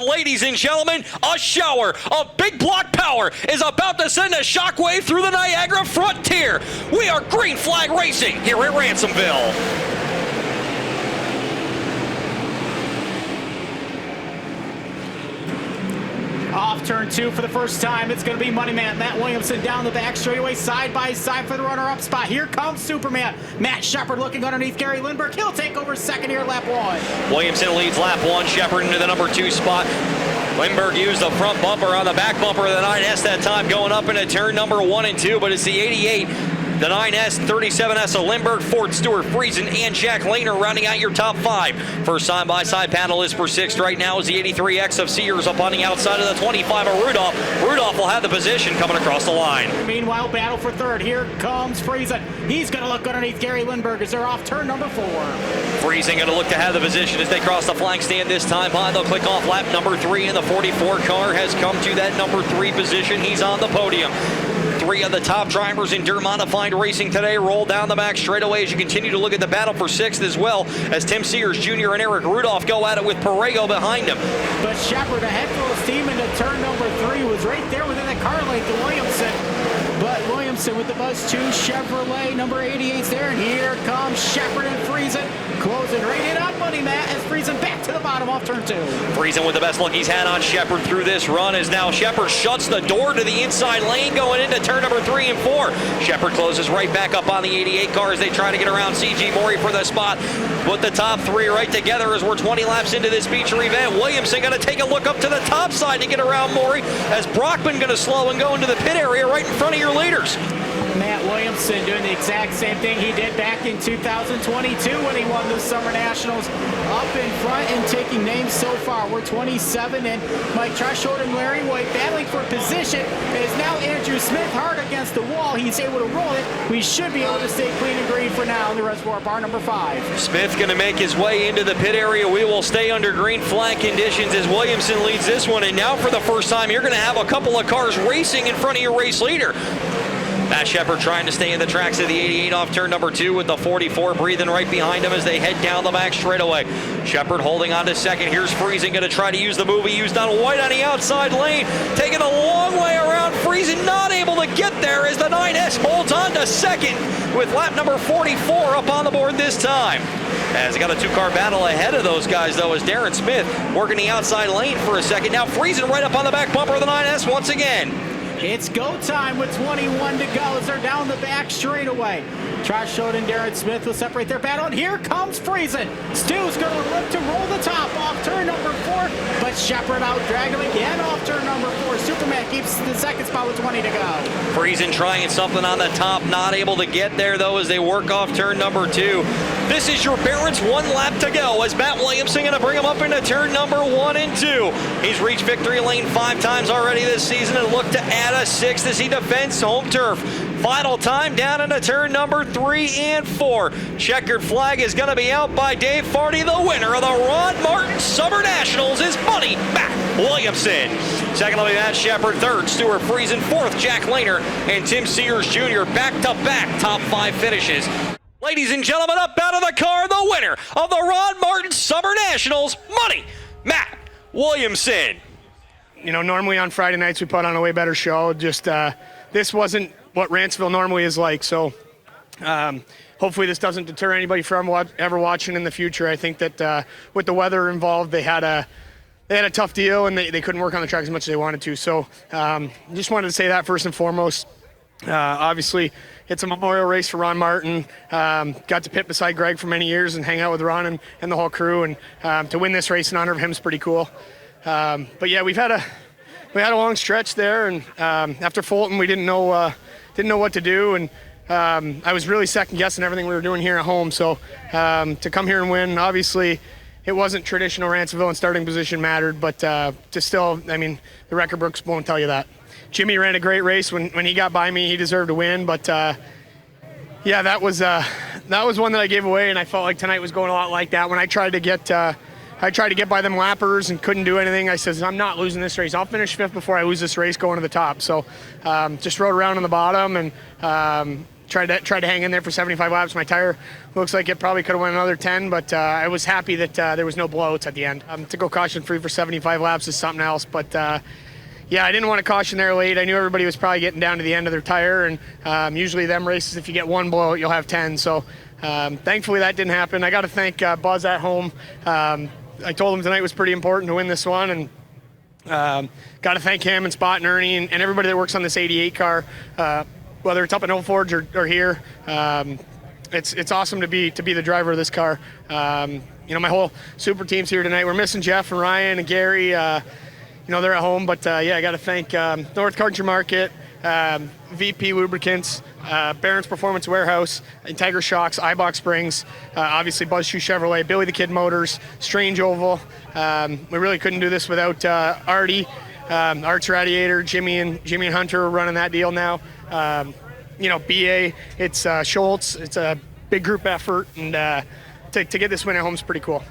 ladies and gentlemen, a shower of big block power is about to send a shockwave through the Niagara frontier. We are Green Flag Racing here at Ransomville. Off turn 2 for the first time. It's going to be Money Man Matt Williamson down the back straightaway, side by side for the runner-up spot. Here comes Superman. Matt Shepard looking underneath Gary Lindbergh. He'll take over second here, lap 1. Williamson leads lap 1. Shepard into the number 2 spot. Lindbergh used the front bumper on the back bumper of the 9S that time, going up into turn number 1 and 2, but it's the 88. The 9S, 37S of Lindbergh, Ford, Stewart, Friesen, and Jack Lehner rounding out your top 5. First side-by-side panel is for 6th right now is the 83X of Sears up on the outside of the 25 of Rudolph. Rudolph will have the position coming across the line. Meanwhile, battle for 3rd. Here comes Friesen. He's going to look underneath Gary Lindbergh as they're off turn number 4. Friesen going to look to have the position as they cross the flag stand this time by. They'll click off lap number 3, and the 44 car has come to that number 3 position. He's on the podium. 3 of the top drivers in dirt modified racing today roll down the back straightaway as you continue to look at the battle for 6th as well as Tim Sears Jr. and Eric Rudolph go at it with Perego behind him. But Shepard ahead full of steam into turn number 3 was right there within the car length to Williamson. But Williamson with the Buzz 2 Chevrolet number 88's there, and here comes Shepard and Friesen closing right in on Money Matt as Friesen back to the bottom off turn 2. Friesen with the best look he's had on Shepard through this run as now Shepard shuts the door to the inside lane going into turn number 3 and 4. Shepard closes right back up on the 88 car as they try to get around C.G. Morey for the spot. Put the top 3 right together as we're 20 laps into this feature event. Williamson going to take a look up to the top side to get around Morey as Brockman going to slow and go into the pit area right in front of your leaders. Matt Williamson doing the exact same thing he did back in 2022 when he won the Summer Nationals, up in front and taking names so far. We're 27 and Mike Trusholt and Larry White battling for position. It is now Andrew Smith hard against the wall. He's able to roll it. We should be able to stay clean and green for now in the reservoir bar number 5. Smith going to make his way into the pit area. We will stay under green flag conditions as Williamson leads this one. And now for the first time, you're going to have a couple of cars racing in front of your race leader. Matt Shepard trying to stay in the tracks of the 88 off turn number 2 with the 44 breathing right behind him as they head down the back straightaway. Shepard holding on to second. Here's Friesen going to try to use the move he used on White on the outside lane. Taking a long way around. Friesen not able to get there as the 9S holds on to second with lap number 44 up on the board this time. As they got a 2-car battle ahead of those guys, though, as Darren Smith working the outside lane for a second. Now Friesen right up on the back bumper of the 9S once again. It's go time with 21 to go as they're down the back straightaway. Trusholt and Darren Smith will separate their battle, and here comes Friesen. Stu's going to look to roll the top off turn number 4, but Shepard out dragged him again off turn number 4. Superman keeps the second spot with 20 to go. Friesen trying something on the top, not able to get there, though, as they work off turn number 2. This is your Barron's 1 lap to go as Matt Williamson going to bring him up into turn number 1 and 2. He's reached victory lane 5 times already this season and look to add a 6th as he defends home turf. Final time down into turn number 3 and 4. Checkered flag is going to be out by Dave Farty. The winner of the Ron Martin Summer Nationals is Money Matt Williamson. Second will be Matt Shepard. 3rd, Stewart Friesen. 4th, Jack Lehner. And Tim Sears Jr. back-to-back top 5 finishes. Ladies and gentlemen, up out of the car, the winner of the Ron Martin Summer Nationals, Money Matt Williamson. You know, normally on Friday nights we put on a way better show. Just this wasn't what Ransomville normally is like, so hopefully this doesn't deter anybody from ever watching in the future. I think that with the weather involved, they had a tough deal and they couldn't work on the track as much as they wanted to. So just wanted to say that first and foremost. Obviously, it's a memorial race for Ron Martin. Got to pit beside Greg for many years and hang out with Ron and the whole crew, and to win this race in honor of him is pretty cool. But yeah, we had a long stretch there, and after Fulton, we didn't know what to do, and I was really second guessing everything we were doing here at home. So to come here and win, obviously, it wasn't traditional Ransomville and starting position mattered, but to still, I mean, the record books won't tell you that. Jimmy ran a great race when he got by me. He deserved to win, but yeah, that was one that I gave away, and I felt like tonight was going a lot like that. When I tried to get by them lappers and couldn't do anything, I said, I'm not losing this race. I'll finish 5th before I lose this race going to the top. So just rode around on the bottom and tried to hang in there for 75 laps. My tire looks like it probably could have went another 10, but I was happy that there was no blowouts at the end. To go caution free for 75 laps is something else, but yeah, I didn't want to caution there late. I knew everybody was probably getting down to the end of their tire, and usually them races, if you get one blowout, you'll have 10. So thankfully that didn't happen. I got to thank Buzz at home. I told him tonight was pretty important to win this one, and got to thank him and Spot and Ernie and everybody that works on this 88 car, whether it's up in Old Forge or here. It's awesome to be the driver of this car. My whole super team's here tonight. We're missing Jeff and Ryan and Gary. They're at home, but yeah, I got to thank North Country Market, VP Lubricants, Barron's Performance Warehouse, Integra Shocks, iBox Springs, obviously Buzz Shoe Chevrolet, Billy the Kid Motors, Strange Oval. We really couldn't do this without Artie, Arch Radiator, Jimmy and Hunter are running that deal now. BA, it's Schultz. It's a big group effort, and to get this win at home is pretty cool.